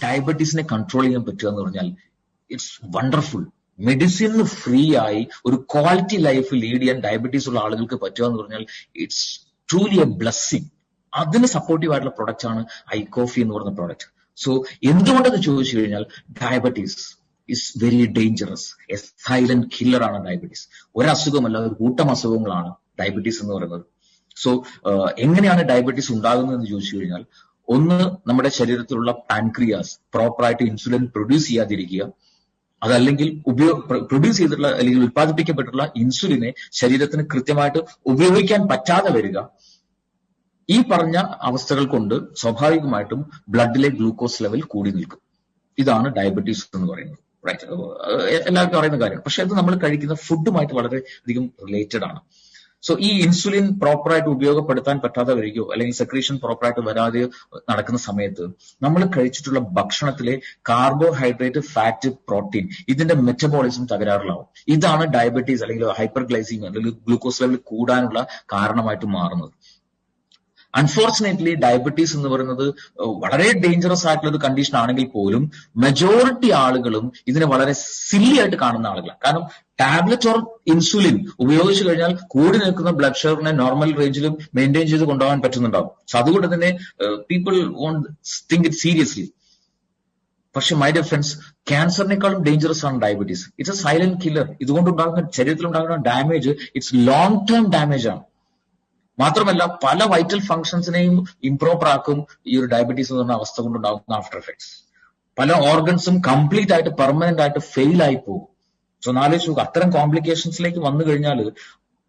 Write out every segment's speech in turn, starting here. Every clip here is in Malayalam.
ഡയബറ്റീസിനെ കൺട്രോൾ ചെയ്യാൻ പറ്റുക എന്ന് പറഞ്ഞാൽ ഇറ്റ്സ് വണ്ടർഫുൾ. മെഡിസിന് ഫ്രീ ആയി ഒരു ക്വാളിറ്റി ലൈഫ് ലീഡ് ചെയ്യാൻ ഡയബറ്റീസ് ഉള്ള ആളുകൾക്ക് പറ്റുക എന്ന് പറഞ്ഞാൽ ഇറ്റ്സ് ട്രൂലി എ ബ്ലെസ്സിങ്. അതിന് സപ്പോർട്ടീവ് ആയിട്ടുള്ള പ്രൊഡക്റ്റ് ആണ് ഐകോഫി എന്ന് പറയുന്ന പ്രോഡക്റ്റ്. സോ എന്തുകൊണ്ടെന്ന് ചോദിച്ചു കഴിഞ്ഞാൽ diabetes is very dangerous. A silent killer ആണ് ഡയബറ്റീസ്. ഒരസുഖമല്ല, ഒരു കൂട്ടം അസുഖങ്ങളാണ് ഡയബറ്റീസ് എന്ന് പറയുന്നത്. സോ എങ്ങനെയാണ് ഡയബറ്റീസ് ഉണ്ടാകുന്നത് എന്ന് ചോദിച്ചു കഴിഞ്ഞാൽ, ഒന്ന്, നമ്മുടെ ശരീരത്തിലുള്ള പാൻക്രിയാസ് പ്രോപ്പറായിട്ട് ഇൻസുലിൻ പ്രൊഡ്യൂസ് ചെയ്യാതിരിക്കുക. അതല്ലെങ്കിൽ പ്രൊഡ്യൂസ് ചെയ്തിട്ടുള്ള അല്ലെങ്കിൽ ഉത്പാദിപ്പിക്കപ്പെട്ടിട്ടുള്ള ഇൻസുലിനെ ശരീരത്തിന് കൃത്യമായിട്ട് ഉപയോഗിക്കാൻ പറ്റാതെ വരിക. ഈ പറഞ്ഞ അവസ്ഥകൾ കൊണ്ട് സ്വാഭാവികമായിട്ടും ബ്ലഡിലെ ഗ്ലൂക്കോസ് ലെവൽ കൂടി നിൽക്കും. ഇതാണ് ഡയബറ്റീസ് എന്ന് പറയുന്നത്. റൈറ്റ്, എല്ലാവർക്കും അറിയുന്ന കാര്യമാണ്. പക്ഷെ അത് നമ്മൾ കഴിക്കുന്ന ഫുഡുമായിട്ട് വളരെ അധികം റിലേറ്റഡ് ആണ്. സോ ഈ ഇൻസുലിൻ പ്രോപ്പറായിട്ട് ഉപയോഗപ്പെടുത്താൻ പറ്റാതെ വരികയോ അല്ലെങ്കിൽ സെക്രീഷൻ പ്രോപ്പറായിട്ട് വരാതെ നടക്കുന്ന സമയത്ത് നമ്മൾ കഴിച്ചിട്ടുള്ള ഭക്ഷണത്തിലെ കാർബോഹൈഡ്രേറ്റ്, ഫാറ്റ്, പ്രോട്ടീൻ ഇതിന്റെ മെറ്റബോളിസം തകരാറിലാവും. ഇതാണ് ഡയബറ്റീസ് അല്ലെങ്കിൽ ഹൈപ്പർഗ്ലൈസീമിയ അല്ലെങ്കിൽ ഗ്ലൂക്കോസ് ലെവൽ കൂടാനുള്ള കാരണമായിട്ട് മാറുന്നത്. അൺഫോർച്ചുനേറ്റ്ലി ഡയബറ്റീസ് എന്ന് പറയുന്നത് വളരെ ഡേഞ്ചറസ് ആയിട്ടുള്ള ഒരു കണ്ടീഷൻ ആണെങ്കിൽ പോലും മെജോറിറ്റി ആളുകളും ഇതിനെ വളരെ സില്ലി ആയിട്ട് കാണുന്ന ആളുകളാണ്. കാരണം ടാബ്ലറ്റ് ഓർ ഇൻസുലിൻ ഉപയോഗിച്ചു കഴിഞ്ഞാൽ കൂടി നിൽക്കുന്ന ബ്ലഡ് ഷുഗറിനെ നോർമൽ റേഞ്ചിലും മെയിൻറ്റെയിൻ ചെയ്ത് കൊണ്ടുപോകാൻ പറ്റുന്നുണ്ടാവും. സോ അതുകൊണ്ട് തന്നെ people won't think it seriously. പക്ഷെ മൈ ഡിയർ ഫ്രണ്ട്സ്, ക്യാൻസറിനേക്കാളും ഡേഞ്ചറസ് ആണ് diabetes. It's a silent killer. ഇതുകൊണ്ടുണ്ടാകുന്ന ശരീരത്തിലുണ്ടാകുന്ന damage it's long term damage ആണ്. മാത്രമല്ല പല വൈറ്റൽ ഫങ്ഷൻസിനെയും ഇംപ്രോപ്പർ ആക്കും ഈ ഒരു ഡയബറ്റീസ് എന്ന് പറഞ്ഞ അവസ്ഥ കൊണ്ടുണ്ടാകുന്ന ആഫ്റ്റർ എഫക്ട്സ്. പല ഓർഗൻസും കംപ്ലീറ്റ് ആയിട്ട് പെർമനന്റ് ആയിട്ട് ഫെയിൽ ആയി പോകും. സോ നാലോചിച്ച് അത്തരം കോംപ്ലിക്കേഷൻസിലേക്ക് വന്നു കഴിഞ്ഞാൽ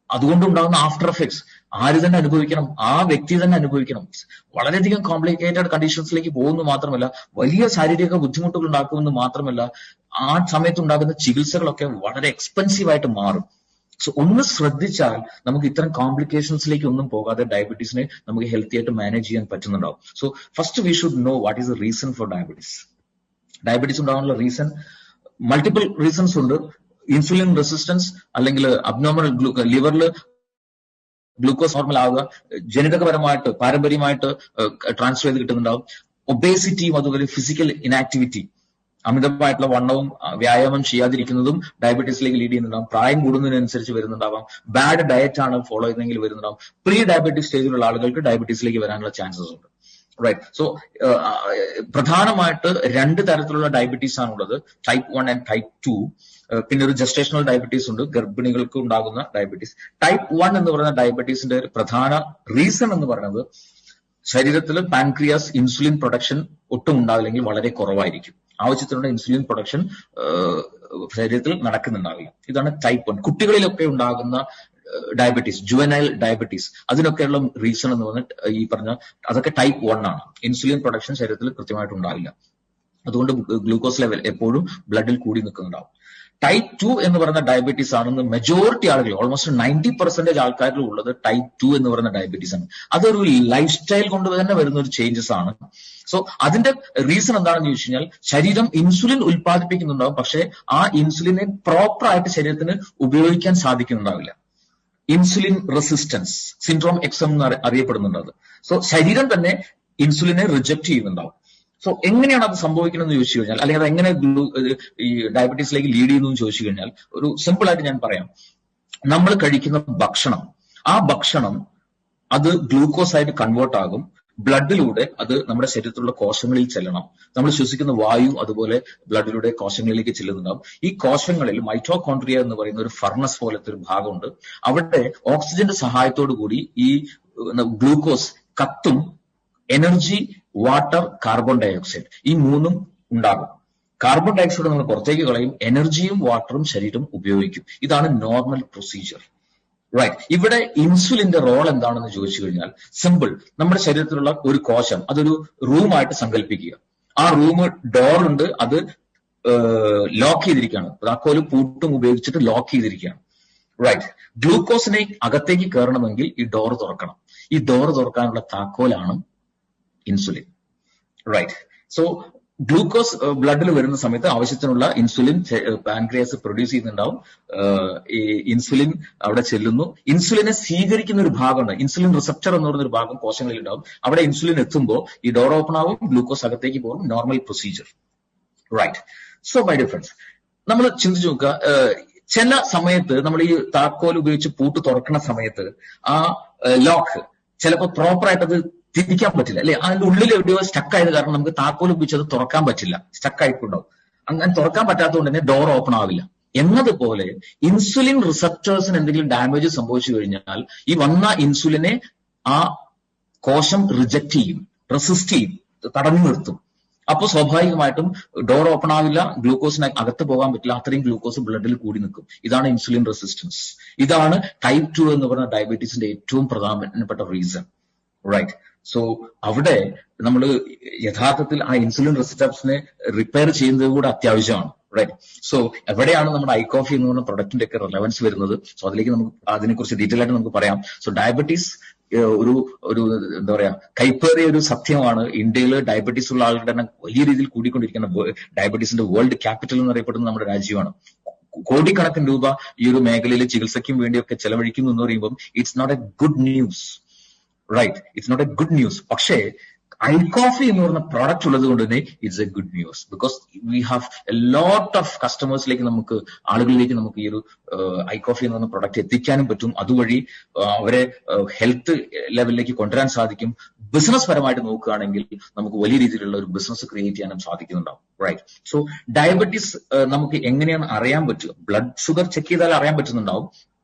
അതുകൊണ്ടുണ്ടാകുന്ന ആഫ്റ്റർ എഫക്ട്സ് ആര് തന്നെ അനുഭവിക്കണം? ആ വ്യക്തി തന്നെ അനുഭവിക്കണം. വളരെയധികം കോംപ്ലിക്കേറ്റഡ് കണ്ടീഷൻസിലേക്ക് പോകുന്നു മാത്രമല്ല വലിയ ശാരീരിക ബുദ്ധിമുട്ടുകൾ ഉണ്ടാക്കുമെന്ന് മാത്രമല്ല ആ സമയത്ത് ഉണ്ടാകുന്ന ചികിത്സകളൊക്കെ വളരെ എക്സ്പെൻസീവ് ആയിട്ട് മാറും. സോ ഒന്ന് ശ്രദ്ധിച്ചാൽ നമുക്ക് ഇത്തരം കോംപ്ലിക്കേഷൻസിലേക്ക് ഒന്നും പോകാതെ ഡയബറ്റീസിനെ നമുക്ക് ഹെൽത്തി ആയിട്ട് മാനേജ് ചെയ്യാൻ പറ്റുന്നുണ്ടാവും. So first we should know what is the reason for diabetes. Diabetes ഉണ്ടാകാനുള്ള റീസൺ മൾട്ടിപ്പിൾ റീസൺസ് ഉണ്ട്. ഇൻസുലിൻ റെസിസ്റ്റൻസ് അല്ലെങ്കിൽ അബ്നോർമൽ ലിവറിൽ ഗ്ലൂക്കോസ് നോർമൽ ആവുക, ജനിതകപരമായിട്ട് പാരമ്പര്യമായിട്ട് ട്രാൻസ്ഫർ ചെയ്ത് കിട്ടുന്നുണ്ടാവും. ഒബേസിറ്റിയും അതുപോലെ ഫിസിക്കൽ ഇനാക്ടിവിറ്റി, അമിതമായിട്ടുള്ള വണ്ണവും വ്യായാമം ചെയ്യാതിരിക്കുന്നതും ഡയബറ്റീസിലേക്ക് ലീഡ് ചെയ്യുന്നുണ്ടാവും. പ്രായം കൂടുന്നതിനനുസരിച്ച് വരുന്നുണ്ടാവാം. ബാഡ് ഡയറ്റ് ആണ് ഫോളോ ചെയ്യുന്നതെങ്കിൽ വരുന്നുണ്ടാവും. പ്രീ ഡയബറ്റിക് സ്റ്റേജിലുള്ള ആളുകൾക്ക് ഡയബറ്റീസിലേക്ക് വരാനുള്ള ചാൻസസ് ഉണ്ട്. റൈറ്റ്. സോ പ്രധാനമായിട്ട് രണ്ട് തരത്തിലുള്ള ഡയബറ്റീസ് ആണുള്ളത്, ടൈപ്പ് 1 ആൻഡ് ടൈപ്പ് 2. പിന്നെ ഒരു ജസ്റ്റേഷണൽ ഡയബറ്റീസ് ഉണ്ട്, ഗർഭിണികൾക്ക് ഉണ്ടാകുന്ന ഡയബറ്റീസ്. ടൈപ്പ് 1 എന്ന് പറയുന്ന ഡയബറ്റീസിന്റെ പ്രധാന റീസൺ എന്ന് പറയുന്നത് ശരീരത്തിൽ പാൻക്രിയാസ് ഇൻസുലിൻ പ്രൊഡക്ഷൻ ഒട്ടും ഉണ്ടാവില്ലെങ്കിൽ വളരെ കുറവായിരിക്കും. ആവശ്യത്തിനുള്ള ഇൻസുലിൻ പ്രൊഡക്ഷൻ ശരീരത്തിൽ നടക്കുന്നുണ്ടാവില്ല. ഇതാണ് ടൈപ്പ് 1. കുട്ടികളിലൊക്കെ ഉണ്ടാകുന്ന ഡയബറ്റീസ്, ജുവനൈൽ ഡയബറ്റീസ്, അതിനൊക്കെയുള്ള റീസൺ എന്ന് പറഞ്ഞാൽ ഈ പറഞ്ഞ അതൊക്കെ ടൈപ്പ് 1 ആണ്. ഇൻസുലിൻ പ്രൊഡക്ഷൻ ശരീരത്തിൽ കൃത്യമായിട്ട് ഉണ്ടാവില്ല. അതുകൊണ്ട് ഗ്ലൂക്കോസ് ലെവൽ എപ്പോഴും ബ്ലഡിൽ കൂടി നിൽക്കുന്നുണ്ടാവും. ടൈപ്പ് 2 എന്ന് പറയുന്ന ഡയബറ്റീസ് ആണെന്ന് മെജോറിറ്റി ആളുകൾ, ഓൾമോസ്റ്റ് 90% ആൾക്കാരിൽ ഉള്ളത് ടൈപ്പ് 2 എന്ന് പറയുന്ന ഡയബറ്റീസ് ആണ്. അതൊരു ലൈഫ് സ്റ്റൈൽ കൊണ്ട് തന്നെ വരുന്ന ഒരു ചേഞ്ചസ് ആണ്. സോ അതിന്റെ റീസൺ എന്താണെന്ന് ചോദിച്ചു കഴിഞ്ഞാൽ ശരീരം ഇൻസുലിൻ ഉൽപ്പാദിപ്പിക്കുന്നുണ്ടാവും, പക്ഷെ ആ ഇൻസുലിനെ പ്രോപ്പർ ആയിട്ട് ശരീരത്തിന് ഉപയോഗിക്കാൻ സാധിക്കുന്നുണ്ടാവില്ല. ഇൻസുലിൻ റെസിസ്റ്റൻസ് സിൻഡ്രോം എക്സം എന്ന് അറിയപ്പെടുന്നുണ്ട് അത്. സോ ശരീരം തന്നെ ഇൻസുലിനെ റിജക്ട് ചെയ്യുന്നുണ്ടാവും. സോ എങ്ങനെയാണ് അത് സംഭവിക്കണമെന്ന് ചോദിച്ചു കഴിഞ്ഞാൽ, അല്ലെങ്കിൽ അത് എങ്ങനെ ഈ ഡയബറ്റീസിലേക്ക് ലീഡ് ചെയ്യുന്നു എന്ന് ചോദിച്ചു കഴിഞ്ഞാൽ ഒരു സിമ്പിൾ ആയിട്ട് ഞാൻ പറയാം. നമ്മൾ കഴിക്കുന്ന ഭക്ഷണം, ആ ഭക്ഷണം അത് ഗ്ലൂക്കോസ് ആയിട്ട് കൺവേർട്ട് ആകും. ബ്ലഡിലൂടെ അത് നമ്മുടെ ശരീരത്തിലുള്ള കോശങ്ങളിൽ ചെല്ലണം. നമ്മൾ ശ്വസിക്കുന്ന വായു അതുപോലെ ബ്ലഡിലൂടെ കോശങ്ങളിലേക്ക് ചെല്ലുന്നുണ്ടാവും. ഈ കോശങ്ങളിൽ മൈറ്റോകോൺട്രിയ എന്ന് പറയുന്ന ഒരു ഫർണസ് പോലത്തെ ഒരു ഭാഗമുണ്ട്. അവിടെ ഓക്സിജന്റെ സഹായത്തോടു കൂടി ഈ ഗ്ലൂക്കോസ് കത്തും. എനർജി, വാട്ടർ, കാർബൺ ഡയോക്സൈഡ്, ഈ മൂന്നും ഉണ്ടാകും. കാർബൺ ഡയോക്സൈഡ് നമ്മൾ പുറത്തേക്ക് കളയും, എനർജിയും വാട്ടറും ശരീരം ഉപയോഗിക്കും. ഇതാണ് നോർമൽ പ്രൊസീജിയർ. റൈറ്റ്. ഇവിടെ ഇൻസുലിന്റെ റോൾ എന്താണെന്ന് ചോദിച്ചു കഴിഞ്ഞാൽ സിമ്പിൾ. നമ്മുടെ ശരീരത്തിലുള്ള ഒരു കോശം അതൊരു റൂമായിട്ട് സങ്കല്പിക്കുക. ആ റൂം ഡോർ ഉണ്ട്, അത് ലോക്ക് ചെയ്തിരിക്കുകയാണ്. താക്കോലും പൂട്ടും ഉപയോഗിച്ചിട്ട് ലോക്ക് ചെയ്തിരിക്കുകയാണ്. റൈറ്റ്. ഗ്ലൂക്കോസിനെ അകത്തേക്ക് കയറണമെങ്കിൽ ഈ ഡോർ തുറക്കണം. ഈ ഡോർ തുറക്കാനുള്ള താക്കോലാണ് ഇൻസുലിൻ. റൈറ്റ്. സോ ഗ്ലൂക്കോസ് ബ്ലഡിൽ വരുന്ന സമയത്ത് ആവശ്യത്തിനുള്ള ഇൻസുലിൻ പാൻക്രിയാസ് പ്രൊഡ്യൂസ് ചെയ്യുന്നുണ്ടാവും. ഈ ഇൻസുലിൻ അവിടെ ചെല്ലുന്നു. ഇൻസുലിനെ സ്വീകരിക്കുന്ന ഒരു ഭാഗമുണ്ട്, ഇൻസുലിൻ റിസപ്റ്റർ എന്ന് പറയുന്ന ഒരു ഭാഗം കോശങ്ങളിൽ ഉണ്ടാവും. അവിടെ ഇൻസുലിൻ എത്തുമ്പോൾ ഈ ഡോർ ഓപ്പൺ ആവും, ഗ്ലൂക്കോസ് അകത്തേക്ക് പോകും. Normal procedure, right? So my dear friends, നമ്മൾ ചിന്തിച്ചു നോക്കുക, ചില സമയത്ത് നമ്മൾ ഈ താക്കോൽ ഉപയോഗിച്ച് പൂട്ട് തുറക്കുന്ന സമയത്ത് ആ ലോക്ക് ചിലപ്പോൾ പ്രോപ്പറായിട്ട് അത് തിരിക്കാൻ പറ്റില്ല, അല്ലെ? അതിന്റെ ഉള്ളിൽ എവിടെയോ സ്റ്റക്ക് ആയത് കാരണം നമുക്ക് താക്കോൽ ഉപയോഗിച്ച് അത് തുറക്കാൻ പറ്റില്ല, സ്റ്റക്ക് ആയിട്ടുണ്ടാവും. അങ്ങനെ തുറക്കാൻ പറ്റാത്തതുകൊണ്ട് തന്നെ ഡോർ ഓപ്പൺ ആവില്ല. എന്നതുപോലെ ഇൻസുലിൻ റിസപ്റ്റേഴ്സിന് എന്തെങ്കിലും ഡാമേജ് സംഭവിച്ചു കഴിഞ്ഞാൽ ഈ വന്ന ഇൻസുലിനെ ആ കോശം റിജക്ട് ചെയ്യും, റെസിസ്റ്റ് ചെയ്യും, തടഞ്ഞു നിർത്തും. അപ്പോൾ സ്വാഭാവികമായിട്ടും ഡോർ ഓപ്പൺ ആവില്ല, ഗ്ലൂക്കോസിന് അകത്ത് പോകാൻ പറ്റില്ല, അത്രയും ഗ്ലൂക്കോസ് ബ്ലഡിൽ കൂടി നിൽക്കും. ഇതാണ് ഇൻസുലിൻ റെസിസ്റ്റൻസ്. ഇതാണ് ടൈപ്പ് 2 എന്ന് പറയുന്ന ഡയബറ്റീസിന്റെ ഏറ്റവും പ്രധാനപ്പെട്ട റീസൺ, റൈറ്റ്? സോ അവിടെ നമ്മൾ യഥാർത്ഥത്തിൽ ആ ഇൻസുലിൻ റെസിസ്റ്റൻസിനെ റിപ്പയർ ചെയ്യുന്നത് കൂടെ അത്യാവശ്യമാണ്, റൈറ്റ്? സോ എവിടെയാണ് നമ്മുടെ ഐകോഫി എന്ന് പറയുന്ന പ്രൊഡക്റ്റിന്റെ ഒക്കെ റെലവൻസ് വരുന്നത്? സോ അതിലേക്ക് നമുക്ക് അതിനെക്കുറിച്ച് ഡീറ്റെയിൽ ആയിട്ട് നമുക്ക് പറയാം. സോ ഡയബറ്റീസ് ഒരു എന്താ പറയാ, കൈപ്പേറിയ ഒരു സത്യമാണ്. ഇന്ത്യയിൽ ഡയബറ്റീസ് ഉള്ള ആളുകളുടെ തന്നെ വലിയ രീതിയിൽ കൂടിക്കൊണ്ടിരിക്കുന്ന, ഡയബറ്റീസിന്റെ വേൾഡ് ക്യാപിറ്റൽ എന്നറിയപ്പെടുന്ന നമ്മുടെ രാജ്യമാണ്. കോടിക്കണക്കിന് രൂപ ഈ ഒരു മേഖലയിൽ ചികിത്സയ്ക്കും വേണ്ടിയൊക്കെ ചെലവഴിക്കുന്നു എന്ന് പറയുമ്പോൾ it's not a good news, right? It's not a good news. പക്ഷേ ഐകോഫി എന്ന് പറയുന്ന പ്രോഡക്റ്റ് ഉള്ളത് കൊണ്ട് തന്നെ it's a good news, because we have a lot of കസ്റ്റമേഴ്സിലേക്ക്, നമുക്ക് ആളുകളിലേക്ക് നമുക്ക് ഈ ഒരു ഐകോഫി എന്ന് പറയുന്ന പ്രോഡക്റ്റ് എത്തിക്കാനും പറ്റും. അതുവഴി അവരെ ഹെൽത്ത് ലെവലിലേക്ക് കൊണ്ടുവരാൻ സാധിക്കും. ബിസിനസ് പരമായിട്ട് നോക്കുകയാണെങ്കിൽ നമുക്ക് വലിയ രീതിയിലുള്ള ഒരു ബിസിനസ് ക്രിയേറ്റ് ചെയ്യാനും സാധിക്കുന്നുണ്ടാവും, റൈറ്റ്? സോ ഡയബറ്റീസ് നമുക്ക് എങ്ങനെയാണ് അറിയാൻ പറ്റുക? ബ്ലഡ് ഷുഗർ ചെക്ക് ചെയ്താൽ അറിയാൻ പറ്റുന്നുണ്ടാവും.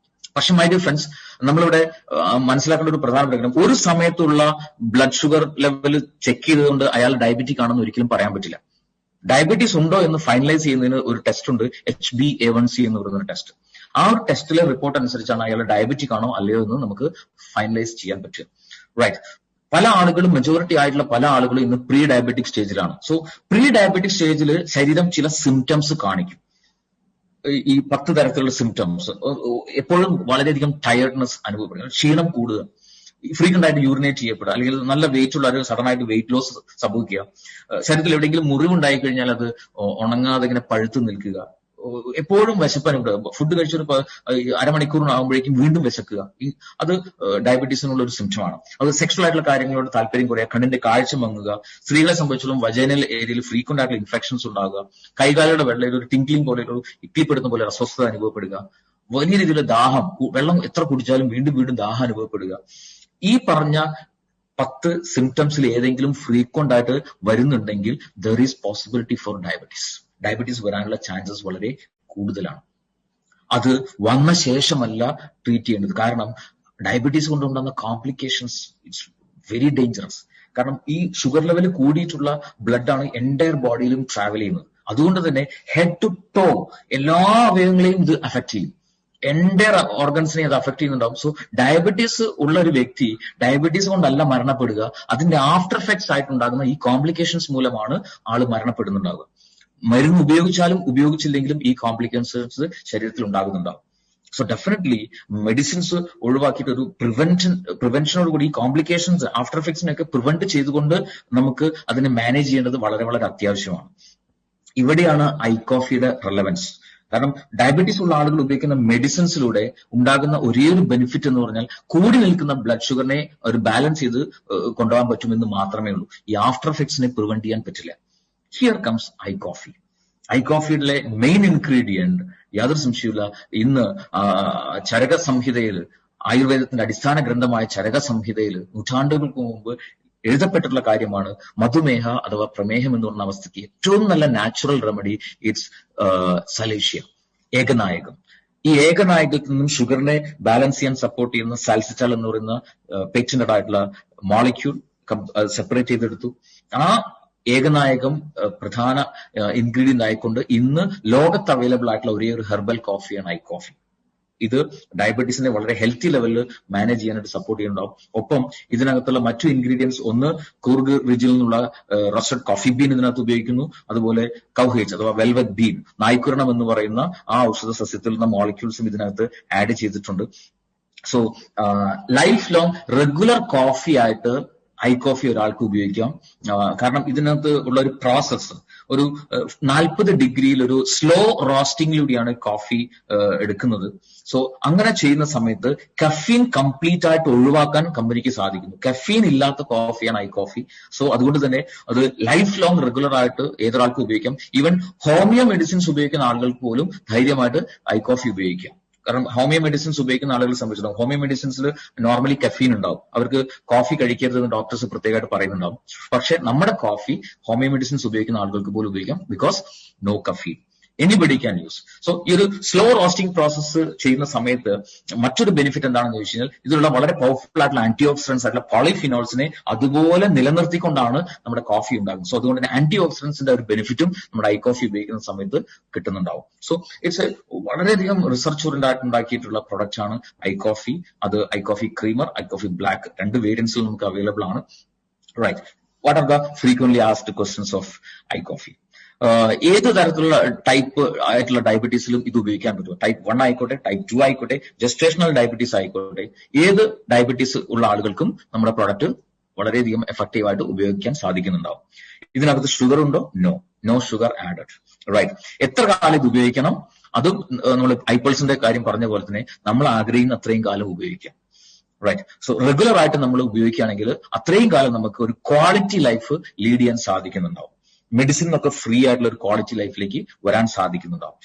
പക്ഷെ മൈ ഡിയർ ഫ്രണ്ട്സ്, നമ്മളിവിടെ മനസ്സിലാക്കേണ്ട ഒരു പ്രധാനപ്പെട്ട കാര്യം, ഒരു സമയത്തുള്ള ബ്ലഡ് ഷുഗർ ലെവൽ ചെക്ക് ചെയ്തുകൊണ്ട് അയാൾ ഡയബറ്റിക് ആണെന്ന് ഒരിക്കലും പറയാൻ പറ്റില്ല. ഡയബറ്റീസ് ഉണ്ടോ എന്ന് ഫൈനലൈസ് ചെയ്യുന്നതിന് ഒരു ടെസ്റ്റ് ഉണ്ട്, HbA1c എന്ന് പറയുന്ന ടെസ്റ്റ്. ആ ഒരു ടെസ്റ്റിലെ റിപ്പോർട്ട് അനുസരിച്ചാണ് അയാൾ ഡയബറ്റിക് ആണോ അല്ലയോ എന്ന് നമുക്ക് ഫൈനലൈസ് ചെയ്യാൻ പറ്റുക, റൈറ്റ്? പല ആളുകളും, മെജോറിറ്റി ആയിട്ടുള്ള പല ആളുകളും ഇന്ന് പ്രീ ഡയബറ്റിക് സ്റ്റേജിലാണ്. സോ പ്രീ ഡയബറ്റിക് സ്റ്റേജിൽ ശരീരം ചില സിംറ്റംസ് കാണിക്കും, ഈ 10 തരത്തിലുള്ള സിംറ്റംസ്. എപ്പോഴും വളരെയധികം ടയർഡ്നെസ് അനുഭവപ്പെടുക, ക്ഷീണം കൂടുക, ഫ്രീക്വന്റ് ആയിട്ട് യൂറിനേറ്റ് ചെയ്യപ്പെടുക, അല്ലെങ്കിൽ നല്ല വെയിറ്റ് ഉള്ള ഒരു സഡൻ ആയിട്ട് വെയിറ്റ് ലോസ് സംഭവിക്കുക, ശരീരത്തിൽ എവിടെയെങ്കിലും മുറിവുണ്ടായി കഴിഞ്ഞാൽ അത് ഉണങ്ങാതെ ഇങ്ങനെ പഴുത്തു നിൽക്കുക, എപ്പോഴും വിശപ്പനുണ്ടാകുക, ഫുഡ് കഴിച്ചൊരു അരമണിക്കൂറിനാകുമ്പോഴേക്കും വീണ്ടും വിശക്കുക. അത് ഡയബറ്റീസിനുള്ള ഒരു സിംറ്റമാണ്. അത് സെക്ഷൽ ആയിട്ടുള്ള കാര്യങ്ങളോട് താല്പര്യം കുറയുക, കണ്ണിന്റെ കാഴ്ച മങ്ങുക, സ്ത്രീകളെ സംബന്ധിച്ചിടത്തോളം വജൈനൽ ഏരിയയിൽ ഫ്രീക്വന്റ് ആയിട്ടുള്ള ഇൻഫെക്ഷൻസ് ഉണ്ടാകുക, കൈകാലുകളുടെ വെള്ളയിൽ ഒരു ടിങ്ക്ലിംഗ് പോലെ, ഒരു ഇക്ലിപ്പെടുന്ന പോലെ അസ്വസ്ഥത അനുഭവപ്പെടുക, വലിയ രീതിയിലുള്ള ദാഹം, വെള്ളം എത്ര കുടിച്ചാലും വീണ്ടും വീണ്ടും ദാഹം അനുഭവപ്പെടുക. ഈ പറഞ്ഞ 10 സിംറ്റംസിൽ ഏതെങ്കിലും ഫ്രീക്വന്റ് ആയിട്ട് വരുന്നുണ്ടെങ്കിൽ there is possibility four diabetes വരാനുള്ള ചാൻസസ് വളരെ കൂടുതലാണ്. അത് വന്ന ശേഷമല്ല ട്രീറ്റ് ചെയ്യേണ്ടത്. കാരണം ഡയബറ്റീസ് കൊണ്ടുണ്ടാകുന്ന കോംപ്ലിക്കേഷൻസ് ഇറ്റ്സ് വെരി ഡേഞ്ചറസ്. കാരണം ഈ ഷുഗർ ലെവൽ കൂടിയിട്ടുള്ള ബ്ലഡാണ് എൻറ്റയർ ബോഡിയിലും ട്രാവൽ ചെയ്യുന്നത്. അതുകൊണ്ട് തന്നെ ഹെഡ് ടു ടോ എല്ലാ അവയവങ്ങളെയും ഇത് അഫക്ട് ചെയ്യും, എൻറ്റയർ ഓർഗൻസിനെ അത് അഫക്ട് ചെയ്യുന്നുണ്ടാവും. സോ ഡയബറ്റീസ് ഉള്ള ഒരു വ്യക്തി ഡയബറ്റീസ് കൊണ്ടല്ല മരണപ്പെടുക, അതിന്റെ ആഫ്റ്റർ എഫക്ട്സ് ആയിട്ടുണ്ടാകുന്ന ഈ കോംപ്ലിക്കേഷൻസ് മൂലമാണ് ആള് മരണപ്പെടുന്നുണ്ടാവുക. മരുന്ന് ഉപയോഗിച്ചാലും ഉപയോഗിച്ചില്ലെങ്കിലും ഈ കോംപ്ലിക്കേഷൻസ് ശരീരത്തിൽ ഉണ്ടാകുന്നുണ്ടാവും. സോ ഡെഫിനറ്റ്ലി മെഡിസിൻസ് ഒഴിവാക്കിയിട്ട് ഒരു പ്രിവെൻഷനോടുകൂടി ഈ കോംപ്ലിക്കേഷൻസ്, ആഫ്റ്റർ എഫക്ട്സിനെയൊക്കെ പ്രിവെന്റ് ചെയ്തുകൊണ്ട് നമുക്ക് അതിനെ മാനേജ് ചെയ്യേണ്ടത് വളരെ വളരെ അത്യാവശ്യമാണ്. ഇവിടെയാണ് ഐകോഫിയുടെ റെലവൻസ്. കാരണം ഡയബറ്റീസ് ഉള്ള ആളുകൾ ഉപയോഗിക്കുന്ന മെഡിസിൻസിലൂടെ ഉണ്ടാകുന്ന ഒരേ ഒരു ബെനിഫിറ്റ് എന്ന് പറഞ്ഞാൽ കൂടി നിൽക്കുന്ന ബ്ലഡ് ഷുഗറിനെ ഒരു ബാലൻസ് ചെയ്ത് കൊണ്ടുപോകാൻ പറ്റുമെന്ന് മാത്രമേ ഉള്ളൂ. ഈ ആഫ്റ്റർ എഫക്ട്സിനെ പ്രിവെന്റ് ചെയ്യാൻ പറ്റില്ല. Here comes iCoffee. ഐകോഫിയിലെ മെയിൻ ഇൻഗ്രീഡിയന്റ് യാതൊരു സംശയമില്ല, ഇന്ന് ചരക സംഹിതയിൽ, ആയുർവേദത്തിന്റെ അടിസ്ഥാന ഗ്രന്ഥമായ ചരക സംഹിതയിൽ നൂറ്റാണ്ടുകൾക്ക് മുമ്പ് എഴുതപ്പെട്ടിട്ടുള്ള കാര്യമാണ് മധുമേഹ അഥവാ പ്രമേഹം എന്ന് പറഞ്ഞ അവസ്ഥയ്ക്ക് ഏറ്റവും നല്ല നാച്ചുറൽ റെമഡി ഇറ്റ്സ് സലേഷ്യ, ഏകനായകം. ഈ ഏകനായകത്തിൽ നിന്നും ഷുഗറിനെ ബാലൻസ് ചെയ്യാൻ സപ്പോർട്ട് ചെയ്യുന്ന സാൽസിറ്റാൾ എന്ന് പറയുന്ന പേറ്റന്റഡ് ആയിട്ടുള്ള മോളിക്യൂൾ സെപ്പറേറ്റ് ചെയ്തെടുത്തു. ആ ഏകനായകം പ്രധാന ഇൻഗ്രീഡിയന്റ് ആയിക്കൊണ്ട് ഇന്ന് ലോകത്ത് അവൈലബിൾ ആയിട്ടുള്ള ഒരേ ഒരു ഹെർബൽ കോഫിയാണ് ഐകോഫി. ഇത് ഡയബറ്റീസിനെ വളരെ ഹെൽത്തി ലെവലിൽ മാനേജ് ചെയ്യാനായിട്ട് സപ്പോർട്ട് ചെയ്യുന്നുണ്ടാവും. ഒപ്പം ഇതിനകത്തുള്ള മറ്റു ഇൻഗ്രീഡിയൻസ്, ഒന്ന് കൂർഗ് റിജിൽ നിന്നുള്ള റോസ്റ്റഡ് കോഫി ബീൻ ഇതിനകത്ത് ഉപയോഗിക്കുന്നു. അതുപോലെ കൗഹേജ് അഥവാ വെൽവെറ്റ് ബീൻ, നായ്ക്കുരണം എന്ന് പറയുന്ന ആ ഔഷധ സസ്യത്തിൽ നിന്ന് മോളിക്യൂൾസും ഇതിനകത്ത് ആഡ് ചെയ്തിട്ടുണ്ട്. So life long regular coffee ആയിട്ട് ഐ കോഫി ഒരാൾക്ക് ഉപയോഗിക്കാം. കാരണം ഇതിനകത്ത് ഉള്ള ഒരു പ്രോസസ്സ് ഒരു 40 ഡിഗ്രിയിൽ ഒരു സ്ലോ റോസ്റ്റിംഗിലൂടെയാണ് കോഫി എടുക്കുന്നത്. സോ അങ്ങനെ ചെയ്യുന്ന സമയത്ത് കഫീൻ കംപ്ലീറ്റ് ആയിട്ട് ഒഴിവാക്കാൻ കമ്പനിക്ക് സാധിക്കുന്നു. കഫീൻ ഇല്ലാത്ത കോഫിയാണ് ഐ കോഫി. സോ അതുകൊണ്ട് തന്നെ അത് ലൈഫ് ലോങ് റെഗുലർ ആയിട്ട് ഏതൊരാൾക്കും ഉപയോഗിക്കാം. ഈവൻ ഹോമിയോ മെഡിസിൻസ് ഉപയോഗിക്കുന്ന ആളുകൾക്ക് പോലും ധൈര്യമായിട്ട് ഐ കോഫി ഉപയോഗിക്കാം. കാരണം ഹോമിയോ മെഡിസിൻസ് ഉപയോഗിക്കുന്ന ആളുകളെ സംബന്ധിച്ചിടത്തോളം ഹോമിയോ മെഡിസിൻസിൽ നോർമലി കഫീൻ ഉണ്ടാവും. അവർക്ക് കോഫി കഴിക്കരുതെന്ന് ഡോക്ടേഴ്സ് പ്രത്യേകമായിട്ട് പറയുന്നുണ്ടാവും. പക്ഷെ നമ്മുടെ കോഫി ഹോമിയോ മെഡിസിൻസ് ഉപയോഗിക്കുന്ന ആളുകൾക്ക് പോലും ഉപയോഗിക്കാം. Because no caffeine, anybody can use. So ഈ ഒരു സ്ലോ റോസ്റ്റിംഗ് പ്രോസസ്സ് ചെയ്യുന്ന സമയത്ത് മറ്റൊരു ബെനിഫിറ്റ് എന്താണെന്ന് ചോദിച്ചു കഴിഞ്ഞാൽ ഇതിലുള്ള വളരെ പവർഫുൾ ആയിട്ടുള്ള ആന്റി ഓക്സിഡൻസ് ആയിട്ടുള്ള പോളിഫിനോൾസിനെ അതുപോലെ നിലനിർത്തിക്കൊണ്ടാണ് നമ്മുടെ കോഫി ഉണ്ടാകുന്നത്. സോ അതുകൊണ്ട് തന്നെ ആന്റി ഓക്സിഡൻസിന്റെ ഒരു ബെനിഫിറ്റും നമ്മുടെ ഐ കോഫി ഉപയോഗിക്കുന്ന സമയത്ത് കിട്ടുന്നുണ്ടാവും. സോ ഇറ്റ്സ് വളരെയധികം റിസർച്ച് ഓറിയന്റഡ് ഉണ്ടാക്കിയിട്ടുള്ള പ്രൊഡക്റ്റ് ആണ് ഐ കോഫി. അത് I coffee creamer, I coffee black, 2 വേരിയൻസിൽ നമുക്ക് അവൈലബിൾ ആണ്. Right, what are the frequently asked questions of I coffee? ഏത് തരത്തിലുള്ള ടൈപ്പ് ആയിട്ടുള്ള ഡയബറ്റീസിലും ഇത് ഉപയോഗിക്കാൻ പറ്റും. ടൈപ്പ് 1 ആയിക്കോട്ടെ, ടൈപ്പ് 2 ആയിക്കോട്ടെ, ജസ്റ്റേഷണൽ ഡയബറ്റീസ് ആയിക്കോട്ടെ, ഏത് ഡയബറ്റീസ് ഉള്ള ആളുകൾക്കും നമ്മുടെ പ്രോഡക്റ്റ് വളരെയധികം എഫക്റ്റീവ് ആയിട്ട് ഉപയോഗിക്കാൻ സാധിക്കുന്നുണ്ടാവും. ഇതിനകത്ത് ഷുഗർ ഉണ്ടോ? No sugar added. റൈറ്റ്, എത്ര കാലം ഇത് ഉപയോഗിക്കണം? അതും നമ്മൾ ഐപ്പിൾസിന്റെ കാര്യം പറഞ്ഞ പോലെ തന്നെ നമ്മൾ ആഗ്രഹിക്കുന്ന അത്രയും കാലം ഉപയോഗിക്കാം. റൈറ്റ്, സോ റെഗുലർ ആയിട്ട് നമ്മൾ ഉപയോഗിക്കുകയാണെങ്കിൽ അത്രയും കാലം നമുക്ക് ഒരു ക്വാളിറ്റി ലൈഫ് ലീഡ് ചെയ്യാൻ സാധിക്കുന്നുണ്ടാവും. മെഡിസിൻ ഒക്കെ ഫ്രീ ആയിട്ടുള്ള ഒരു ക്വാളിറ്റി ലൈഫിലേക്ക് വരാൻ സാധിക്കുന്നുണ്ടാവും.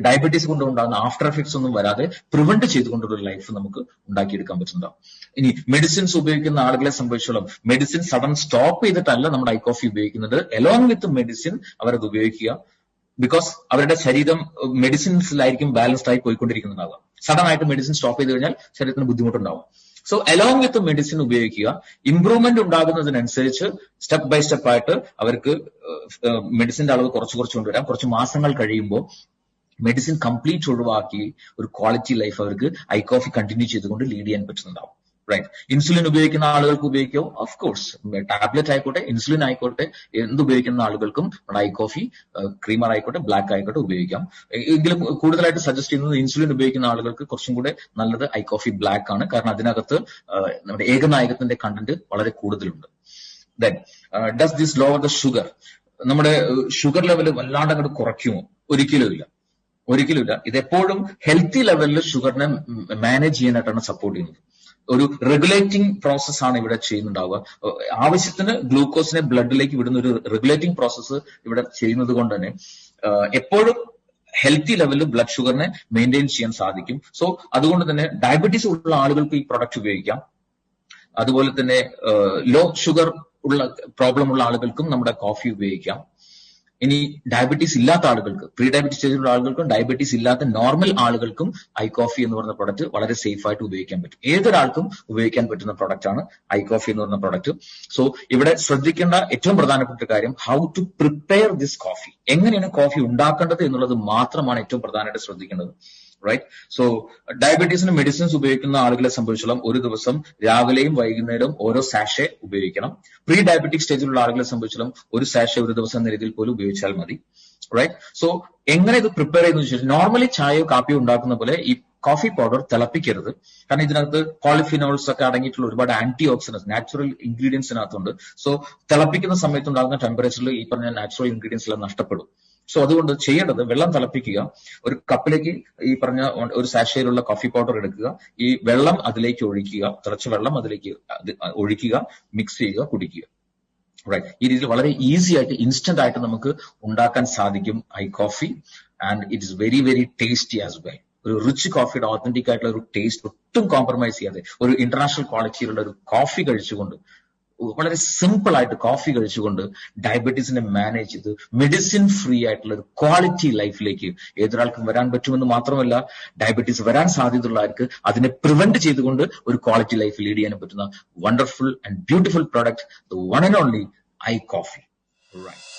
ഡയബറ്റീസ് കൊണ്ടുണ്ടാകുന്ന ആഫ്റ്റർ എഫക്ട്സ് ഒന്നും വരാതെ പ്രിവെന്റ് ചെയ്തുകൊണ്ടുള്ള ഒരു ലൈഫ് നമുക്ക് ഉണ്ടാക്കിയെടുക്കാൻ പറ്റുന്നുണ്ടാവും. ഇനി മെഡിസിൻസ് ഉപയോഗിക്കുന്ന ആളുകളെ സംബന്ധിച്ചോളം മെഡിസിൻ സഡൻ സ്റ്റോപ്പ് ചെയ്തിട്ടല്ല നമ്മുടെ ഐ കോഫി ഉപയോഗിക്കുന്നത്. എലോങ് വിത്ത് മെഡിസിൻ അവരത് ഉപയോഗിക്കുക. ബിക്കോസ് അവരുടെ ശരീരം മെഡിസിൻസിലായിരിക്കും ബാലൻസ്ഡ് ആയി പോയിക്കൊണ്ടിരിക്കുന്നുണ്ടാവുക. സഡൻ ആയിട്ട് മെഡിസിൻ സ്റ്റോപ്പ് ചെയ്ത് കഴിഞ്ഞാൽ ശരീരത്തിന് ബുദ്ധിമുട്ടുണ്ടാവും. സോ അലോങ് വിത്ത് മെഡിസിൻ ഉപയോഗിക്കുക. ഇംപ്രൂവ്മെന്റ് ഉണ്ടാകുന്നതിനനുസരിച്ച് സ്റ്റെപ്പ് ബൈ സ്റ്റെപ്പ് ആയിട്ട് അവർക്ക് മെഡിസിന്റെ അളവ് കുറച്ച് കൊണ്ടുവരാം. കുറച്ച് മാസങ്ങൾ കഴിയുമ്പോൾ മെഡിസിൻ കംപ്ലീറ്റ് ഒഴിവാക്കി ഒരു ക്വാളിറ്റി ലൈഫ് അവർക്ക് ഐ കോഫി കണ്ടിന്യൂ ചെയ്തുകൊണ്ട് ലീഡ് ചെയ്യാൻ പറ്റുന്നുണ്ടാവും. റൈറ്റ്, ഇൻസുലിൻ ഉപയോഗിക്കുന്ന ആളുകൾക്ക് ഉപയോഗിക്കും. ഓഫ് കോഴ്സ് ടാബ്ലറ്റ് ആയിക്കോട്ടെ, ഇൻസുലിൻ ആയിക്കോട്ടെ, എന്തുപയോഗിക്കുന്ന ആളുകൾക്കും ഐ കോഫി ക്രീമർ ആയിക്കോട്ടെ, ബ്ലാക്ക് ആയിക്കോട്ടെ ഉപയോഗിക്കാം. എങ്കിലും കൂടുതലായിട്ട് സജസ്റ്റ് ചെയ്യുന്നത് ഇൻസുലിൻ ഉപയോഗിക്കുന്ന ആളുകൾക്ക് കുറച്ചും കൂടെ നല്ലത് ഐ കോഫി ബ്ലാക്ക് ആണ്. കാരണം അതിനകത്ത് നമ്മുടെ ഏകനായകത്തിന്റെ കണ്ടന്റ് വളരെ കൂടുതലുണ്ട്. Then does this lower the sugar? നമ്മുടെ ഷുഗർ ലെവൽ വല്ലാണ്ട് അങ്ങോട്ട് കുറയ്ക്കുമോ? ഒരിക്കലുമില്ല. ഇതെപ്പോഴും ഹെൽത്തി ലെവലിൽ ഷുഗറിനെ മാനേജ് ചെയ്യാനായിട്ടാണ് സപ്പോർട്ട് ചെയ്യുന്നത്. ഒരു റെഗുലേറ്റിംഗ് പ്രോസസ് ആണ് ഇവിടെ ചെയ്യുന്നുണ്ടാവുക. ആവശ്യത്തിന് ഗ്ലൂക്കോസിനെ ബ്ലഡിലേക്ക് വിടുന്ന ഒരു റെഗുലേറ്റിംഗ് പ്രോസസ്സ് ഇവിടെ ചെയ്യുന്നത് കൊണ്ട് തന്നെ എപ്പോഴും ഹെൽത്തി ലെവലിൽ ബ്ലഡ് ഷുഗറിനെ മെയിൻറ്റെയിൻ ചെയ്യാൻ സാധിക്കും. സോ അതുകൊണ്ട് തന്നെ ഡയബറ്റീസ് ഉള്ള ആളുകൾക്ക് ഈ പ്രൊഡക്റ്റ് ഉപയോഗിക്കാം. അതുപോലെ തന്നെ ലോ ഷുഗർ ഉള്ള പ്രോബ്ലം ഉള്ള ആളുകൾക്കും നമ്മുടെ കോഫി ഉപയോഗിക്കാം. ഇനി ഡയബറ്റീസ് ഇല്ലാത്ത ആളുകൾക്ക്, പ്രീ ഡയബറ്റീസ് സ്റ്റേജിലുള്ള ആളുകൾക്കും ഡയബറ്റീസ് ഇല്ലാത്ത നോർമൽ ആളുകൾക്കും ഐ കോഫി എന്ന് പറയുന്ന പ്രൊഡക്റ്റ് വളരെ സേഫ് ആയിട്ട് ഉപയോഗിക്കാൻ പറ്റും. ഏതൊരാൾക്കും ഉപയോഗിക്കാൻ പറ്റുന്ന പ്രൊഡക്റ്റ് ആണ് ഐ കോഫി എന്ന് പറയുന്ന പ്രൊഡക്റ്റ്. സോ ഇവിടെ ശ്രദ്ധിക്കേണ്ട ഏറ്റവും പ്രധാനപ്പെട്ട കാര്യം how to prepare this coffee. എങ്ങനെയാണ് കോഫി ഉണ്ടാക്കേണ്ടത് എന്നുള്ളത് മാത്രമാണ് ഏറ്റവും പ്രധാനമായിട്ട് ശ്രദ്ധിക്കേണ്ടത്. റൈറ്റ്, സോ ഡയബറ്റീസിന് മെഡിസിൻസ് ഉപയോഗിക്കുന്ന ആളുകളെ സംബന്ധിച്ചോളം ഒരു ദിവസം രാവിലെയും വൈകുന്നേരവും ഓരോ സാഷെ ഉപയോഗിക്കണം. പ്രീ ഡയബറ്റിക് സ്റ്റേജിലുള്ള ആളുകളെ സംബന്ധിച്ചോളം ഒരു സാഷെ ഒരു ദിവസം എന്ന രീതിയിൽ പോലും ഉപയോഗിച്ചാൽ മതി. റൈറ്റ്, സോ എങ്ങനെ ഇത് പ്രിപ്പയർ ചെയ്യുന്ന വെച്ചാൽ നോർമലി ചായയോ കാപ്പിയോ ഉണ്ടാക്കുന്ന പോലെ ഈ കോഫി പൗഡർ തിളപ്പിക്കരുത്. കാരണം ഇതിനകത്ത് പോളിഫിനോൾസ് ഒക്കെ അടങ്ങിയിട്ടുള്ള ഒരുപാട് ആന്റി ഓക്സിഡൻസ് നാച്ചുറൽ ഇൻഗ്രീഡിയൻസിനകത്തുണ്ട്. സോ തിളപ്പിക്കുന്ന സമയത്ത് ഉണ്ടാകുന്ന ടെമ്പറേച്ചറിൽ ഈ പറഞ്ഞ നാച്ചുറൽ ഇൻഗ്രീഡിയൻസ് എല്ലാം നഷ്ടപ്പെടും. സോ അതുകൊണ്ട് ചെയ്യേണ്ടത് വെള്ളം തിളപ്പിക്കുക. ഒരു കപ്പിലേക്ക് ഈ പറഞ്ഞ ഒരു സാഷയിലുള്ള കോഫി പൗഡർ എടുക്കുക. ഈ വെള്ളം അതിലേക്ക് ഒഴിക്കുക. തിളച്ച വെള്ളം അതിലേക്ക് ഒഴിക്കുക, മിക്സ് ചെയ്യുക, കുടിക്കുക. റൈറ്റ്, ഈ രീതിയിൽ വളരെ ഈസി ആയിട്ട് ഇൻസ്റ്റന്റ് ആയിട്ട് നമുക്ക് ഉണ്ടാക്കാൻ സാധിക്കും I coffee. And it is very very tasty as well. ഒരു റിച്ച് കോഫിയുടെ ഓതന്റിക് ആയിട്ടുള്ള ഒരു ടേസ്റ്റ് ഒട്ടും കോംപ്രമൈസ് ചെയ്യാതെ ഒരു ഇന്റർനാഷണൽ ക്വാളിറ്റിയിലുള്ള ഒരു കോഫി കഴിച്ചുകൊണ്ട്, വളരെ സിമ്പിൾ ആയിട്ട് കോഫി കഴിച്ചുകൊണ്ട് ഡയബറ്റീസിനെ മാനേജ് ചെയ്ത് മെഡിസിൻ ഫ്രീ ആയിട്ടുള്ള ഒരു ക്വാളിറ്റി ലൈഫിലേക്ക് ഏതൊരാൾക്കും വരാൻ പറ്റുമെന്ന് മാത്രമല്ല ഡയബറ്റീസ് വരാൻ സാധ്യതയുള്ളവർക്ക് അതിനെ പ്രിവെന്റ് ചെയ്തുകൊണ്ട് ഒരു ക്വാളിറ്റി ലൈഫ് ലീഡ് ചെയ്യാനും പറ്റുന്ന wonderful and beautiful product, the one and only I coffee. Right.